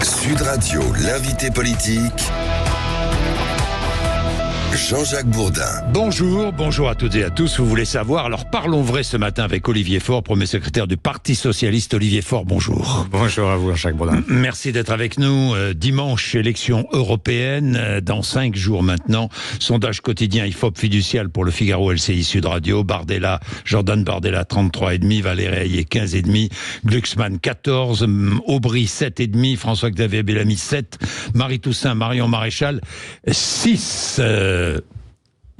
Sud Radio, l'invité politique, Jean-Jacques Bourdin. Bonjour à toutes et à tous. Vous voulez savoir, alors parlons vrai ce matin avec Olivier Faure, premier secrétaire du Parti Socialiste. Olivier Faure, bonjour. Bonjour à vous, Jean-Jacques Bourdin. Merci d'être avec nous. Dimanche, élection européenne, dans 5 jours maintenant. Sondage quotidien IFOP fiducial pour le Figaro LCI Sud Radio. Jordan Bardella, 33,5, Valérie Hayé, 15,5, Glucksmann, 14, Aubry, 7,5, François-Xavier Bellamy, 7, Marie Toussaint, Marion Maréchal, 6.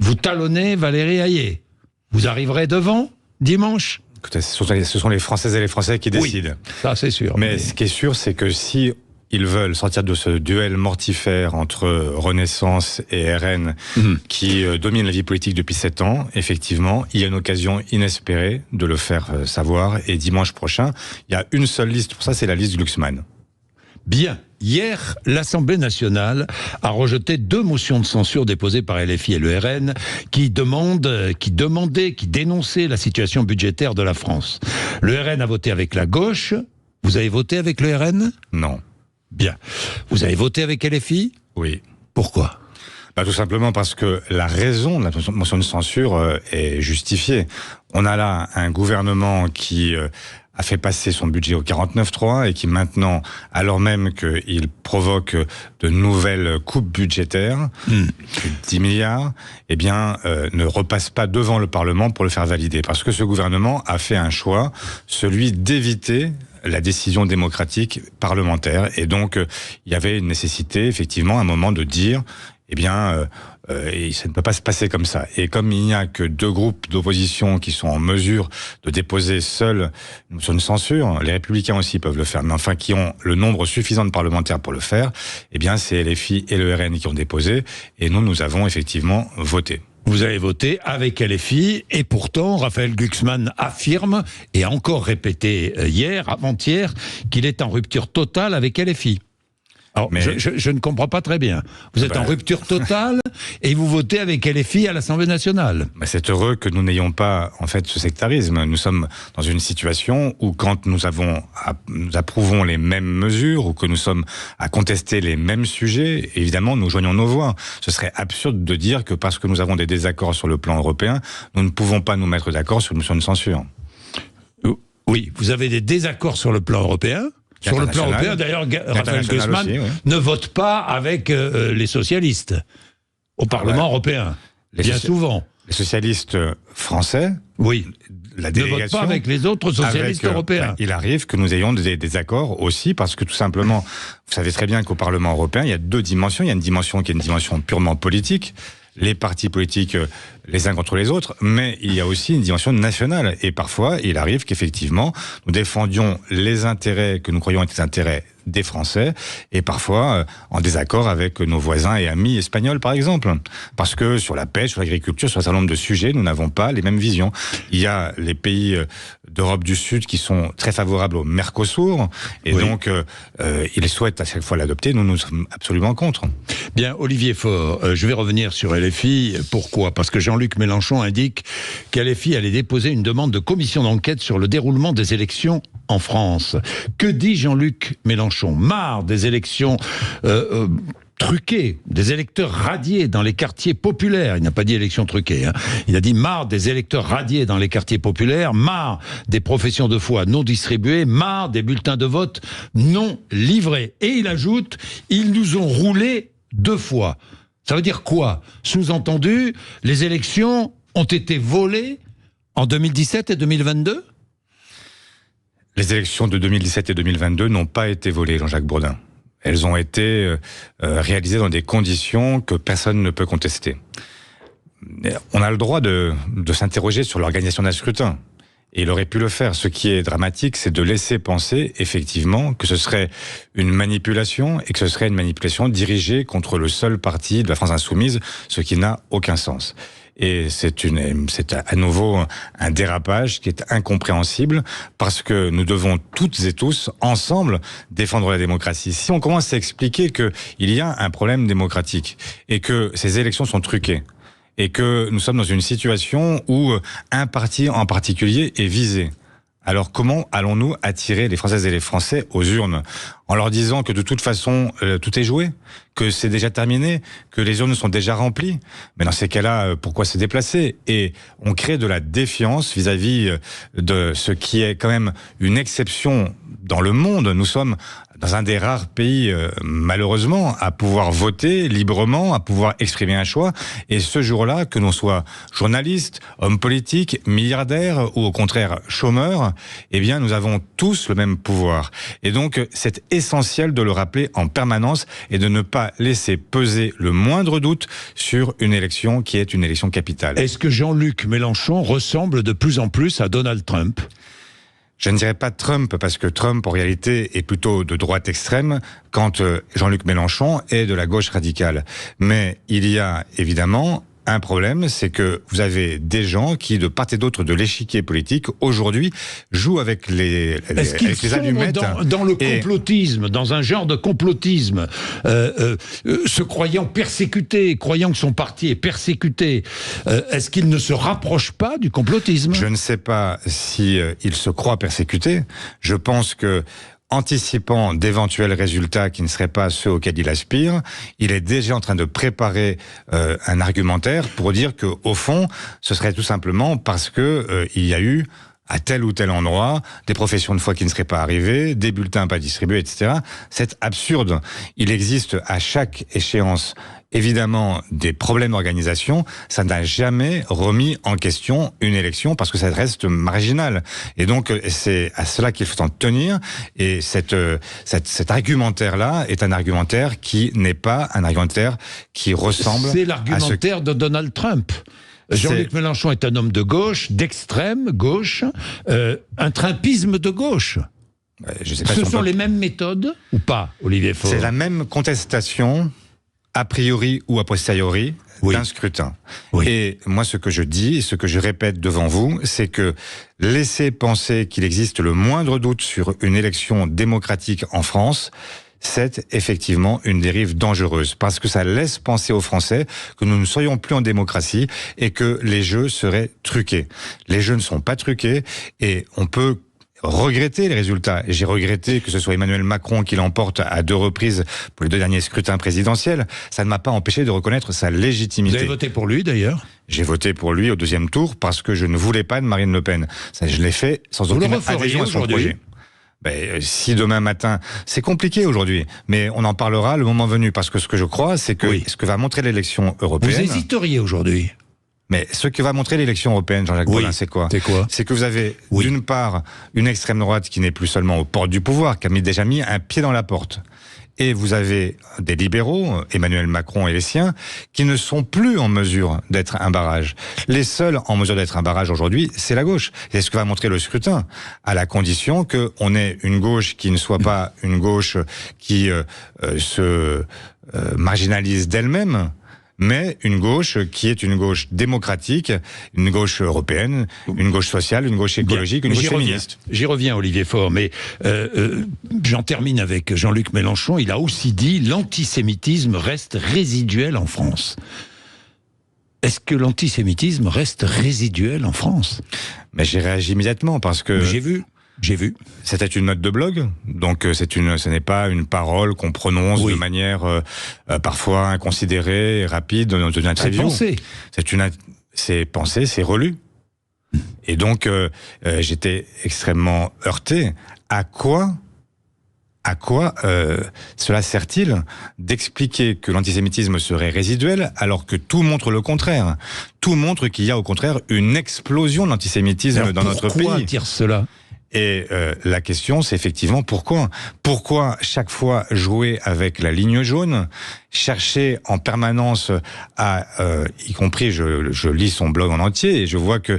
Vous talonnez Valérie Hayé. Vous arriverez devant dimanche ? Écoutez, ce sont les Françaises et les Français qui décident. Oui, ça c'est sûr. Mais ce qui est sûr, c'est que si ils veulent sortir de ce duel mortifère entre Renaissance et RN qui domine la vie politique depuis 7 ans, effectivement, il y a une occasion inespérée de le faire savoir. Et dimanche prochain, il y a une seule liste pour ça, c'est la liste Glucksmann. Bien. Hier, l'Assemblée nationale a rejeté 2 motions de censure déposées par LFI et le RN qui dénonçaient la situation budgétaire de la France. Le RN a voté avec la gauche. Vous avez voté avec le RN ? Non. Bien. Vous avez voté avec LFI ? Oui. Pourquoi ? Tout simplement parce que la raison de la motion de censure est justifiée. On a là un gouvernement qui a fait passer son budget au 49.3 et qui maintenant, alors même qu'il provoque de nouvelles coupes budgétaires, 10 milliards, ne repasse pas devant le Parlement pour le faire valider. Parce que ce gouvernement a fait un choix, celui d'éviter la décision démocratique parlementaire. Et donc, il y avait une nécessité, effectivement, à un moment de dire, et ça ne peut pas se passer comme ça. Et comme il n'y a que 2 groupes d'opposition qui sont en mesure de déposer seuls une motion de censure, les Républicains aussi peuvent le faire, mais enfin qui ont le nombre suffisant de parlementaires pour le faire, c'est LFI et le RN qui ont déposé, et nous avons effectivement voté. Vous avez voté avec LFI, et pourtant, Raphaël Glucksmann affirme, et a encore répété avant-hier, qu'il est en rupture totale avec LFI. Alors, je ne comprends pas très bien. Vous êtes en rupture totale et vous votez avec LFI à l'Assemblée nationale. C'est heureux que nous n'ayons pas, en fait, ce sectarisme. Nous sommes dans une situation où quand nous approuvons les mêmes mesures ou que nous sommes à contester les mêmes sujets, évidemment, nous joignons nos voix. Ce serait absurde de dire que parce que nous avons des désaccords sur le plan européen, nous ne pouvons pas nous mettre d'accord sur une motion de censure. Oui, vous avez des désaccords sur le plan européen. Sur le plan européen, d'ailleurs, Raphaël Glucksmann ne vote pas avec les socialistes au Parlement européen, souvent. Les socialistes français, la délégation, ne votent pas avec les autres socialistes européens. Il arrive que nous ayons des accords aussi, parce que tout simplement, vous savez très bien qu'au Parlement européen, il y a 2 dimensions. Il y a une dimension qui est une dimension purement politique, les partis politiques les uns contre les autres, mais il y a aussi une dimension nationale. Et parfois, il arrive qu'effectivement, nous défendions les intérêts que nous croyons être les intérêts des Français, et parfois en désaccord avec nos voisins et amis espagnols, par exemple. Parce que sur la pêche, sur l'agriculture, sur un certain nombre de sujets, nous n'avons pas les mêmes visions. Il y a les pays d'Europe du Sud qui sont très favorables au Mercosur, et donc ils souhaitent à chaque fois l'adopter. Nous sommes absolument contre. Bien, Olivier Faure, je vais revenir sur LFI. Pourquoi ? Parce que Jean-Luc Mélenchon indique qu'LFI allait déposer une demande de commission d'enquête sur le déroulement des élections en France. Que dit Jean-Luc Mélenchon ? Marre des élections truquées, des électeurs radiés dans les quartiers populaires. Il n'a pas dit élections truquées. Il a dit marre des électeurs radiés dans les quartiers populaires, marre des professions de foi non distribuées, marre des bulletins de vote non livrés. Et il ajoute, ils nous ont roulé 2 fois. Ça veut dire quoi ? Sous-entendu, les élections ont été volées en 2017 et 2022 ? Les élections de 2017 et 2022 n'ont pas été volées, Jean-Jacques Bourdin. Elles ont été réalisées dans des conditions que personne ne peut contester. On a le droit de s'interroger sur l'organisation d'un scrutin. Et il aurait pu le faire. Ce qui est dramatique, c'est de laisser penser, effectivement, que ce serait une manipulation et que ce serait une manipulation dirigée contre le seul parti de la France Insoumise, ce qui n'a aucun sens. Et c'est à nouveau un dérapage qui est incompréhensible, parce que nous devons toutes et tous ensemble défendre la démocratie. Si on commence à expliquer qu'il y a un problème démocratique et que ces élections sont truquées et que nous sommes dans une situation où un parti en particulier est visé, Alors comment allons-nous attirer les Françaises et les Français aux urnes en leur disant que de toute façon tout est joué, que c'est déjà terminé, que les urnes sont déjà remplies? Mais dans ces cas-là, pourquoi se déplacer? Et on crée de la défiance vis-à-vis de ce qui est quand même une exception dans le monde. Nous sommes dans un des rares pays, malheureusement, à pouvoir voter librement, à pouvoir exprimer un choix. Et ce jour-là, que l'on soit journaliste, homme politique, milliardaire ou au contraire chômeur, eh bien, nous avons tous le même pouvoir. Et donc, c'est essentiel de le rappeler en permanence et de ne pas laisser peser le moindre doute sur une élection qui est une élection capitale. Est-ce que Jean-Luc Mélenchon ressemble de plus en plus à Donald Trump? Je ne dirais pas Trump, parce que Trump, en réalité, est plutôt de droite extrême, quand Jean-Luc Mélenchon est de la gauche radicale. Mais il y a évidemment un problème, c'est que vous avez des gens qui, de part et d'autre de l'échiquier politique, aujourd'hui, jouent avec les allumettes. Dans le complotisme, dans un genre de complotisme, se croyant persécutés, croyant que son parti est persécuté, est-ce qu'il ne se rapproche pas du complotisme? Je ne sais pas si il se croit persécuté. Je pense que anticipant d'éventuels résultats qui ne seraient pas ceux auxquels il aspire, il est déjà en train de préparer un argumentaire pour dire que, au fond, ce serait tout simplement parce que il y a eu à tel ou tel endroit des professions de foi qui ne seraient pas arrivées, des bulletins pas distribués, etc. C'est absurde. Il existe à chaque échéance évidemment des problèmes d'organisation. Ça n'a jamais remis en question une élection parce que ça reste marginal. Et donc c'est à cela qu'il faut en tenir. Et cet argumentaire-là est un argumentaire qui n'est pas un argumentaire qui ressemble. C'est l'argumentaire de Donald Trump. Jean-Luc Mélenchon est un homme de gauche, d'extrême gauche, un trumpisme de gauche. Je sais pas Ce sont les mêmes méthodes ou pas, Olivier Faure? C'est la même contestation, a priori ou a posteriori, d'un scrutin. Oui. Et moi, ce que je dis, ce que je répète devant vous, c'est que laisser penser qu'il existe le moindre doute sur une élection démocratique en France, c'est effectivement une dérive dangereuse, parce que ça laisse penser aux Français que nous ne serions plus en démocratie et que les jeux seraient truqués. Les jeux ne sont pas truqués et on peut regretter les résultats. Et j'ai regretté que ce soit Emmanuel Macron qui l'emporte à 2 reprises pour les 2 derniers scrutins présidentiels. Ça ne m'a pas empêché de reconnaître sa légitimité. Vous avez voté pour lui d'ailleurs? J'ai voté pour lui au 2e tour parce que je ne voulais pas de Marine Le Pen. Ça, je l'ai fait sans aucune adhésion à son projet. Ben, si demain matin, c'est compliqué aujourd'hui, mais on en parlera le moment venu, parce que ce que je crois, c'est que ce que va montrer l'élection européenne... Vous hésiteriez aujourd'hui? Mais ce que va montrer l'élection européenne, Jean-Jacques Bourdin, c'est quoi? C'est que vous avez, d'une part, une extrême droite qui n'est plus seulement aux portes du pouvoir, qui a déjà mis un pied dans la porte. Et vous avez des libéraux, Emmanuel Macron et les siens, qui ne sont plus en mesure d'être un barrage. Les seuls en mesure d'être un barrage aujourd'hui, c'est la gauche. C'est ce que va montrer le scrutin, à la condition qu'on ait une gauche qui ne soit pas une gauche qui se marginalise d'elle-même, mais une gauche qui est une gauche démocratique, une gauche européenne, une gauche sociale, une gauche écologique, une gauche féministe. J'y reviens, Olivier Faure, mais j'en termine avec Jean-Luc Mélenchon. Il a aussi dit « l'antisémitisme reste résiduel en France ». Est-ce que l'antisémitisme reste résiduel en France? Mais j'ai réagi immédiatement parce que... J'ai vu. C'était une note de blog, donc ce n'est pas une parole qu'on prononce de manière parfois inconsidérée, rapide, dans une interview. C'est pensé, c'est relu. Et donc j'étais extrêmement heurté. À quoi cela sert-il d'expliquer que l'antisémitisme serait résiduel alors que tout montre le contraire? Tout montre qu'il y a au contraire une explosion de l'antisémitisme dans notre pays. Pourquoi dire cela? Et la question, c'est effectivement pourquoi? Pourquoi chaque fois jouer avec la ligne jaune, chercher en permanence à, y compris, je lis son blog en entier et je vois que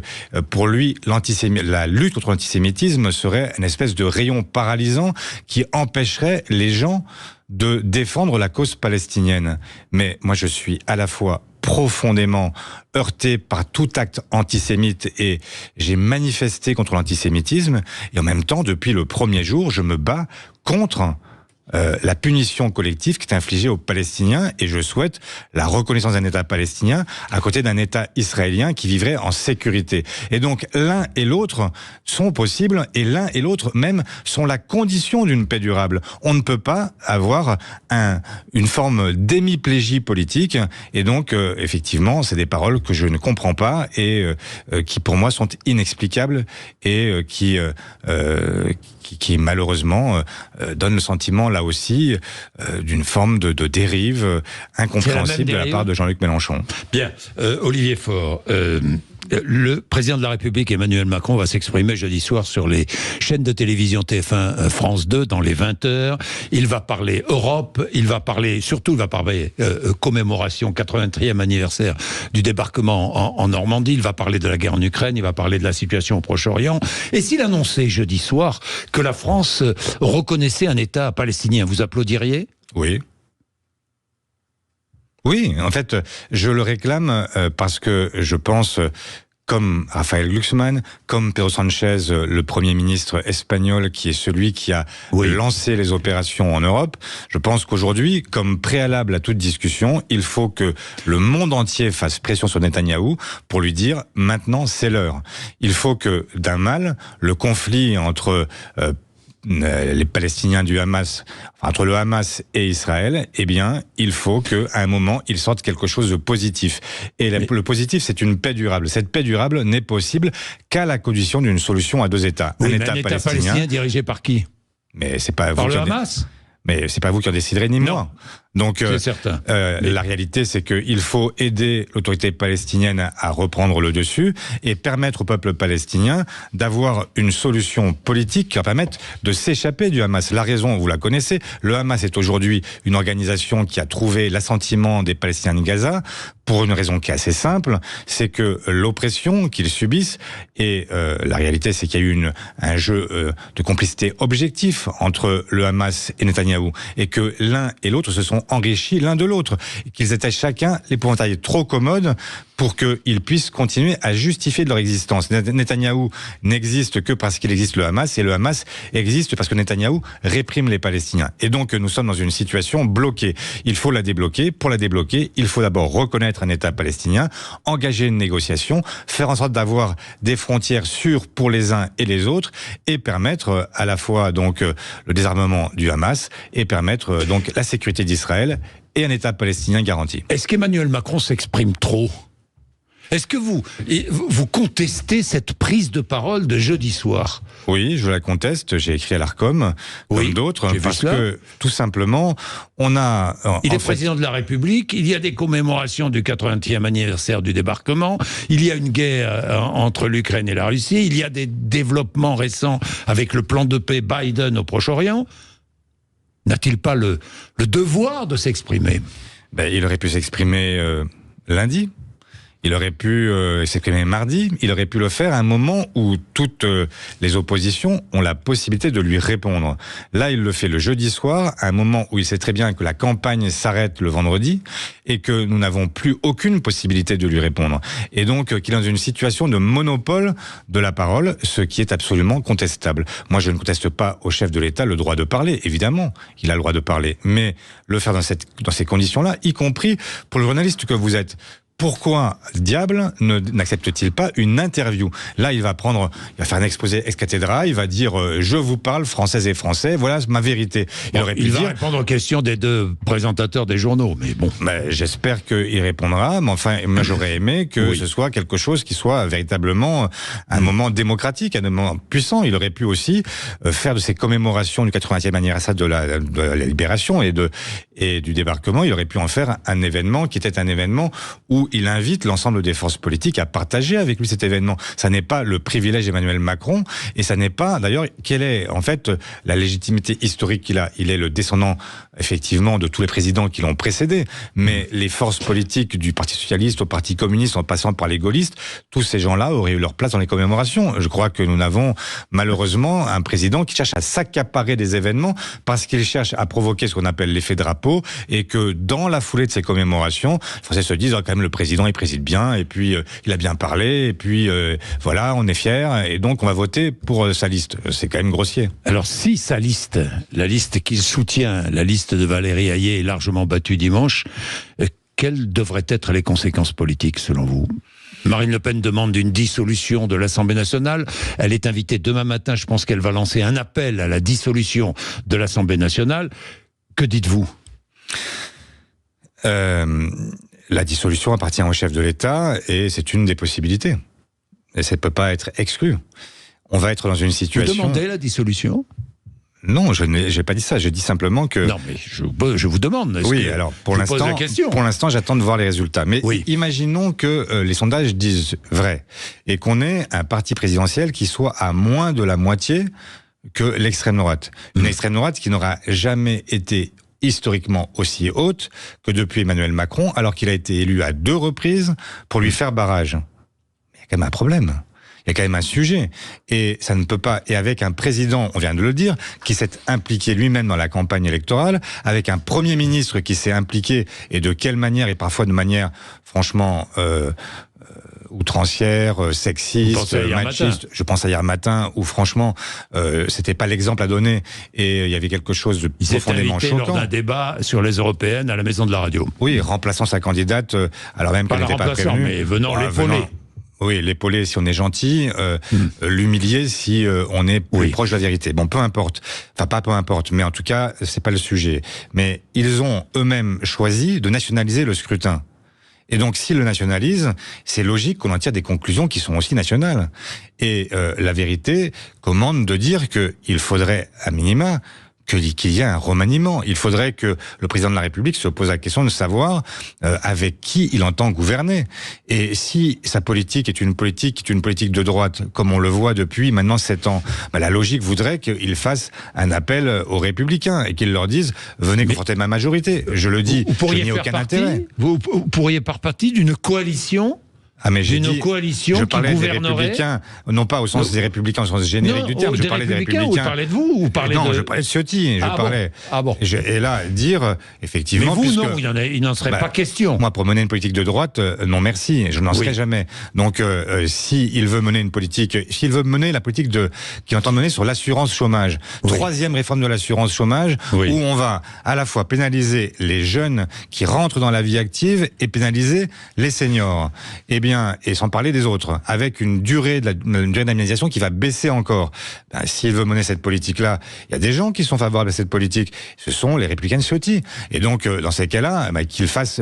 pour lui, la lutte contre l'antisémitisme serait une espèce de rayon paralysant qui empêcherait les gens de défendre la cause palestinienne. Mais moi, je suis à la fois profondément heurté par tout acte antisémite et j'ai manifesté contre l'antisémitisme et en même temps, depuis le premier jour, je me bats contre la punition collective qui est infligée aux Palestiniens, et je souhaite la reconnaissance d'un État palestinien à côté d'un État israélien qui vivrait en sécurité. Et donc l'un et l'autre sont possibles, et l'un et l'autre même sont la condition d'une paix durable. On ne peut pas avoir une forme d'hémiplégie politique, et donc effectivement c'est des paroles que je ne comprends pas et qui pour moi sont inexplicables et qui malheureusement donne le sentiment là aussi d'une forme de dérive incompréhensible de la part de Jean-Luc Mélenchon. Bien, Olivier Faure, le président de la République, Emmanuel Macron, va s'exprimer jeudi soir sur les chaînes de télévision TF1, France 2, dans les 20h. Il va parler Europe, il va parler commémoration, 83e anniversaire du débarquement en Normandie, il va parler de la guerre en Ukraine, il va parler de la situation au Proche-Orient. Et s'il annonçait jeudi soir que la France reconnaissait un État palestinien, vous applaudiriez ? Oui. Oui, en fait, je le réclame parce que je pense, comme Raphaël Glucksmann, comme Pedro Sanchez, le Premier ministre espagnol, qui est celui qui a lancé les opérations en Europe, je pense qu'aujourd'hui, comme préalable à toute discussion, il faut que le monde entier fasse pression sur Netanyahou pour lui dire « maintenant, c'est l'heure ». Il faut que, d'un mal, le conflit entre les Palestiniens du Hamas, entre le Hamas et Israël, eh bien, il faut qu'à un moment, il sorte quelque chose de positif. Et le positif, c'est une paix durable. Cette paix durable n'est possible qu'à la condition d'une solution à deux États. Oui, un État palestinien dirigé par qui ? Mais c'est pas par le Hamas ? Mais c'est pas vous qui en déciderez, ni moi. Donc, c'est certain. La réalité, c'est qu'il faut aider l'autorité palestinienne à reprendre le dessus et permettre au peuple palestinien d'avoir une solution politique qui va permettre de s'échapper du Hamas. La raison, vous la connaissez. Le Hamas est aujourd'hui une organisation qui a trouvé l'assentiment des Palestiniens de Gaza pour une raison qui est assez simple, c'est que l'oppression qu'ils subissent, et la réalité, c'est qu'il y a eu un jeu de complicité objectif entre le Hamas et Netanyahou, et que l'un et l'autre se sont enrichis l'un de l'autre, qu'ils étaient chacun l'épouvantail trop commode pour qu'ils puissent continuer à justifier de leur existence. Netanyahou n'existe que parce qu'il existe le Hamas, et le Hamas existe parce que Netanyahou réprime les Palestiniens. Et donc nous sommes dans une situation bloquée. Il faut la débloquer. Pour la débloquer, il faut d'abord reconnaître un État palestinien, engager une négociation, faire en sorte d'avoir des frontières sûres pour les uns et les autres, et permettre à la fois donc le désarmement du Hamas et permettre donc la sécurité d'Israël et un État palestinien garanti. Est-ce qu'Emmanuel Macron s'exprime trop ? Est-ce que vous contestez cette prise de parole de jeudi soir ? Oui, je la conteste. J'ai écrit à l'Arcom, comme d'autres, parce que, tout simplement, on a... Il est président de la République, il y a des commémorations du 80e anniversaire du débarquement, il y a une guerre entre l'Ukraine et la Russie, il y a des développements récents avec le plan de paix Biden au Proche-Orient. N'a-t-il pas le devoir de s'exprimer ? Il aurait pu s'exprimer lundi. Il aurait pu s'exprimer mardi, il aurait pu le faire à un moment où toutes les oppositions ont la possibilité de lui répondre. Là, il le fait le jeudi soir, à un moment où il sait très bien que la campagne s'arrête le vendredi et que nous n'avons plus aucune possibilité de lui répondre. Et donc, qu'il est dans une situation de monopole de la parole, ce qui est absolument contestable. Moi, je ne conteste pas au chef de l'État le droit de parler, évidemment, il a le droit de parler, mais le faire dans ces conditions-là, y compris pour le journaliste que vous êtes. Pourquoi diable n'accepte-t-il pas une interview ? Là, il va faire un exposé ex cathedra, il va dire je vous parle françaises et français, voilà ma vérité. Il va répondre aux questions des deux présentateurs des journaux, mais bon. J'espère qu'il répondra, mais enfin, moi j'aurais aimé que ce soit quelque chose qui soit véritablement un moment démocratique, un moment puissant. Il aurait pu aussi faire de ces commémorations du 80e anniversaire de la libération et du débarquement, il aurait pu en faire un événement qui était un événement où il invite l'ensemble des forces politiques à partager avec lui cet événement. Ça n'est pas le privilège d'Emmanuel Macron, et ça n'est pas, d'ailleurs, quelle est en fait la légitimité historique qu'il a. Il est le descendant, effectivement, de tous les présidents qui l'ont précédé, mais les forces politiques du Parti Socialiste au Parti Communiste, en passant par les gaullistes, tous ces gens-là auraient eu leur place dans les commémorations. Je crois que nous n'avons malheureusement un président qui cherche à s'accaparer des événements parce qu'il cherche à provoquer ce qu'on appelle l'effet drapeau, et que dans la foulée de ces commémorations, les Français se disent quand même le président, il préside bien, et puis il a bien parlé, et puis voilà, on est fiers, et donc on va voter pour sa liste. C'est quand même grossier. Alors si sa liste, la liste qu'il soutient, la liste de Valérie Hayé est largement battue dimanche, quelles devraient être les conséquences politiques selon vous ? Marine Le Pen demande une dissolution de l'Assemblée nationale. Elle est invitée demain matin, je pense qu'elle va lancer un appel à la dissolution de l'Assemblée nationale. Que dites-vous ? La dissolution appartient au chef de l'État et c'est une des possibilités. Et ça ne peut pas être exclu. On va être dans une situation... Vous demandez la dissolution ? Non, je n'ai pas dit ça. Je dis simplement que... Non, mais je vous demande. Oui, alors pour l'instant, j'attends de voir les résultats. Mais imaginons que les sondages disent vrai et qu'on ait un parti présidentiel qui soit à moins de la moitié que l'extrême droite. Une extrême droite qui n'aura jamais été historiquement aussi haute que depuis Emmanuel Macron, alors qu'il a été élu à 2 reprises pour lui faire barrage. Il y a quand même un problème. Il y a quand même un sujet. Et ça ne peut pas, et avec un président, on vient de le dire, qui s'est impliqué lui-même dans la campagne électorale, avec un premier ministre qui s'est impliqué, et de quelle manière, et parfois de manière, franchement, outrancière, sexiste, machiste. Je pense à hier matin, où franchement, c'était pas l'exemple à donner, et il y avait quelque chose de profondément choquant. Lors d'un débat sur les européennes à la Maison de la Radio. Oui, remplaçant sa candidate, alors même qu'elle n'était pas prévenue. Mais venant l'épauler. Oui, l'épauler si on est gentil, l'humilier si on est plus proche de la vérité. Bon, peu importe. Enfin, pas peu importe, mais en tout cas, c'est pas le sujet. Mais ils ont eux-mêmes choisi de nationaliser le scrutin. Et donc, s'ils le nationalisent, c'est logique qu'on en tire des conclusions qui sont aussi nationales. Et la vérité commande de dire qu'il faudrait, à minima, qu'il y ait un remaniement. Il faudrait que le président de la République se pose la question de savoir avec qui il entend gouverner. Et si sa politique est une politique de droite, comme on le voit depuis maintenant 7 ans, la logique voudrait qu'il fasse un appel aux Républicains et qu'il leur dise « Venez conforter ma majorité ». Je le dis, je n'ai aucun intérêt. Vous pourriez faire partie d'une coalition d'une coalition je parlais qui gouvernerait... des Républicains, non pas au sens des Républicains, au sens générique du terme, je parlais des Républicains. Vous parlez de vous ou parlez non, je parlais de Ciotti, bon. Et là, dire, effectivement... Mais vous, non, il n'en serait pas question. Moi, pour mener une politique de droite, non merci, je n'en serai jamais. Donc, s'il veut mener une politique, s'il veut mener la politique qui entend mener sur l'assurance chômage, 3e réforme de l'assurance chômage, où on va à la fois pénaliser les jeunes qui rentrent dans la vie active et pénaliser les seniors. Eh bien, et sans parler des autres, avec une durée d'indemnisation qui va baisser encore. S'il veut mener cette politique-là, il y a des gens qui sont favorables à cette politique. Ce sont les Républicains de Ciotti. Et donc, dans ces cas-là, qu'ils fassent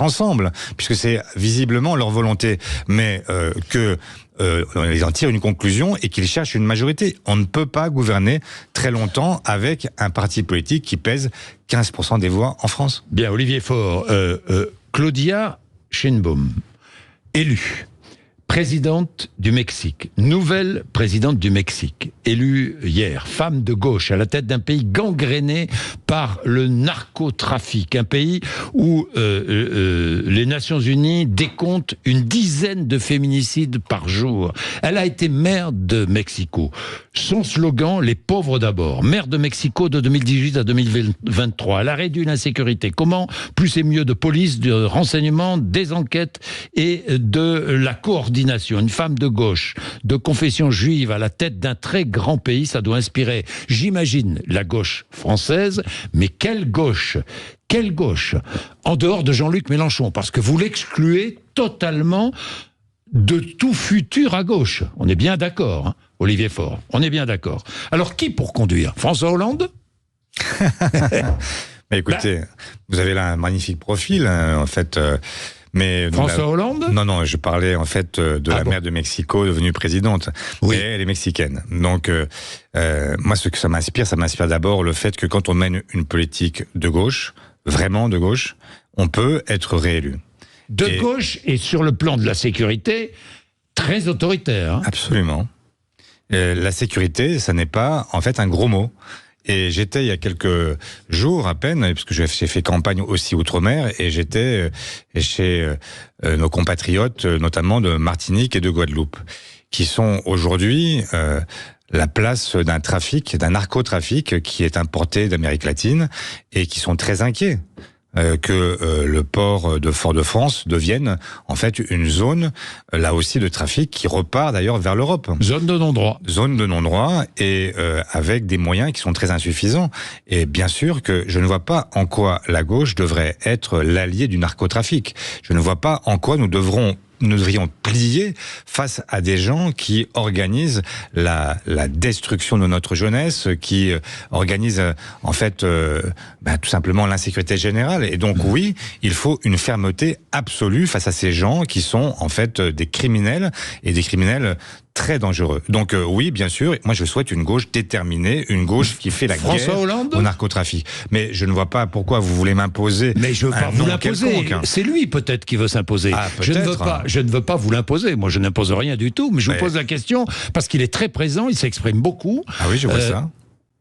ensemble, puisque c'est visiblement leur volonté. Mais ils en tirent une conclusion et qu'ils cherchent une majorité. On ne peut pas gouverner très longtemps avec un parti politique qui pèse 15% des voix en France. Bien, Olivier Faure, Claudia Sheinbaum, élue présidente du Mexique, nouvelle présidente du Mexique, élue hier, femme de gauche à la tête d'un pays gangréné par le narcotrafic, un pays où les Nations Unies décomptent une dizaine de féminicides par jour. Elle a été maire de Mexico. Son slogan, les pauvres d'abord. Maire de Mexico de 2018 à 2023. Elle a réduit l'insécurité. Comment ? Plus et mieux de police, de renseignement, des enquêtes et de la coordination. Une femme de gauche, de confession juive à la tête d'un très grand pays, ça doit inspirer, j'imagine, la gauche française. Mais quelle gauche ? Quelle gauche ? En dehors de Jean-Luc Mélenchon, parce que vous l'excluez totalement de tout futur à gauche. On est bien d'accord, hein, Olivier Faure, on est bien d'accord. Alors qui pour conduire ? François Hollande ? Mais écoutez, vous avez là un magnifique profil, hein, en fait... Mais François Hollande ? Non, je parlais en fait de la maire de Mexico devenue présidente. Oui. Et elle est mexicaine. Donc, moi, ce que ça m'inspire d'abord le fait que quand on mène une politique de gauche, vraiment de gauche, on peut être réélu. De gauche et sur le plan de la sécurité, très autoritaire. Hein. Absolument. La sécurité, ça n'est pas en fait un gros mot. Et j'étais il y a quelques jours à peine, parce que j'ai fait campagne aussi outre-mer, et j'étais chez nos compatriotes, notamment de Martinique et de Guadeloupe, qui sont aujourd'hui la place d'un narcotrafic qui est importé d'Amérique latine, et qui sont très inquiets. que le port de Fort-de-France devienne en fait une zone, là aussi, de trafic qui repart d'ailleurs vers l'Europe. Zone de non-droit. Zone de non-droit et avec des moyens qui sont très insuffisants. Et bien sûr que je ne vois pas en quoi la gauche devrait être l'allié du narcotrafic. Je ne vois pas en quoi nous devrions plier face à des gens qui organisent la destruction de notre jeunesse, qui organisent en fait tout simplement l'insécurité générale. Et donc oui, il faut une fermeté absolue face à ces gens qui sont en fait des criminels et des criminels très dangereux. Donc oui, bien sûr, moi je souhaite une gauche déterminée, une gauche qui fait la guerre au narcotrafic. Mais je ne vois pas pourquoi vous voulez m'imposer. Mais je veux pas vous l'imposer. C'est lui peut-être qui veut s'imposer. Ah, je ne veux pas vous l'imposer. Moi je n'impose rien du tout. Mais je vous pose la question parce qu'il est très présent, il s'exprime beaucoup. Ah oui, je vois ça.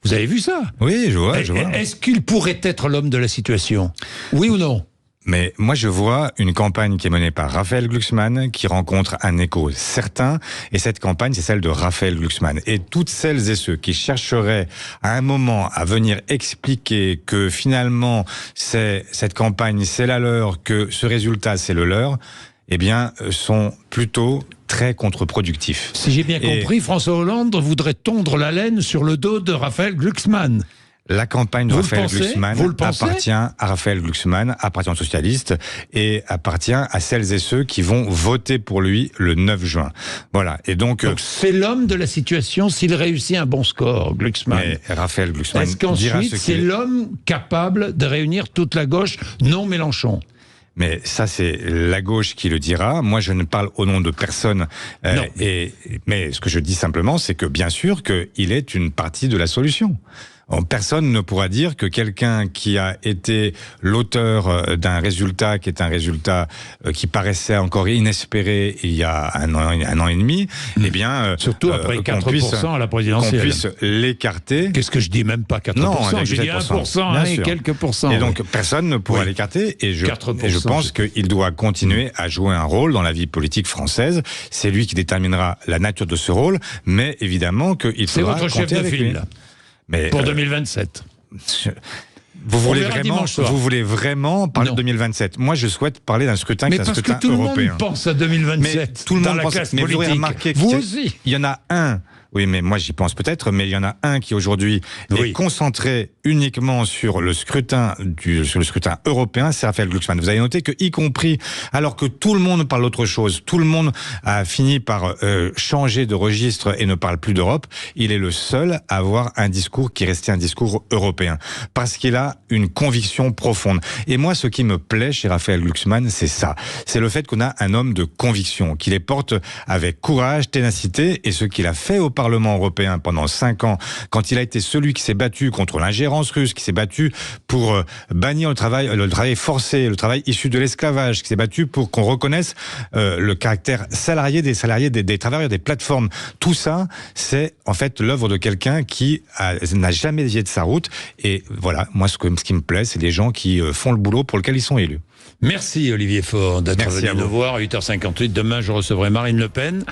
Vous avez vu ça? Oui, je vois. Est-ce qu'il pourrait être l'homme de la situation? Oui ou non? Mais moi, je vois une campagne qui est menée par Raphaël Glucksmann, qui rencontre un écho certain. Et cette campagne, c'est celle de Raphaël Glucksmann. Et toutes celles et ceux qui chercheraient à un moment à venir expliquer que finalement, cette campagne, c'est la leur, que ce résultat, c'est le leur, eh bien, sont plutôt très contre-productifs. Si j'ai bien compris, François Hollande voudrait tondre la laine sur le dos de Raphaël Glucksmann. La campagne de Raphaël Glucksmann appartient à Raphaël Glucksmann, appartient aux socialistes et appartient à celles et ceux qui vont voter pour lui le 9 juin. Voilà. Et donc c'est l'homme de la situation s'il réussit un bon score, Glucksmann. Mais Raphaël Glucksmann est-ce qu'ensuite c'est l'homme capable de réunir toute la gauche, non Mélenchon? Mais ça, c'est la gauche qui le dira. Moi, je ne parle au nom de personne. Mais ce que je dis simplement, c'est que bien sûr qu'il est une partie de la solution. Personne ne pourra dire que quelqu'un qui a été l'auteur d'un résultat qui est un résultat qui paraissait encore inespéré il y a un an et demi, eh bien... Surtout après 4% à la présidentielle. Qu'on puisse l'écarter. Qu'est-ce que je dis? Même pas 4%, non, j'ai dit 1%, et quelques pourcents. Et donc, personne ne pourra l'écarter. Et je pense qu'il doit continuer à jouer un rôle dans la vie politique française. C'est lui qui déterminera la nature de ce rôle, mais évidemment qu'il faudra compter avec lui. C'est votre chef de file. Mais pour 2027. Vous voulez vraiment parler de 2027? Moi, je souhaite parler d'un scrutin qui est un scrutin européen. Mais parce que tout le monde pense à 2027. Mais tout le monde pense. Mais vous aurez remarqué vous aussi. Il y en a un. Oui, mais moi j'y pense peut-être, mais il y en a un qui aujourd'hui est concentré uniquement sur le scrutin européen, c'est Raphaël Glucksmann. Vous avez noté que, y compris, alors que tout le monde parle d'autre chose, tout le monde a fini par changer de registre et ne parle plus d'Europe, il est le seul à avoir un discours qui est resté un discours européen. Parce qu'il a une conviction profonde. Et moi, ce qui me plaît chez Raphaël Glucksmann, c'est ça. C'est le fait qu'on a un homme de conviction, qui les porte avec courage, ténacité, et ce qu'il a fait au Parlement européen pendant 5 ans, quand il a été celui qui s'est battu contre l'ingérence russe, qui s'est battu pour bannir le travail forcé, le travail issu de l'esclavage, qui s'est battu pour qu'on reconnaisse le caractère salarié des travailleurs des plateformes. Tout ça, c'est en fait l'œuvre de quelqu'un qui n'a jamais dévié de sa route. Et voilà, moi ce qui me plaît, c'est les gens qui font le boulot pour lequel ils sont élus. Merci Olivier Faure d'être venu nous voir à 8h58. Demain, je recevrai Marine Le Pen.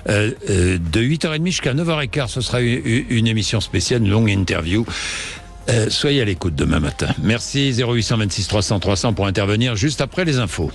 De 8h30 jusqu'à 9h15, ce sera une émission spéciale, une longue interview. Soyez à l'écoute demain matin. Merci, 0826 300 300 pour intervenir juste après les infos.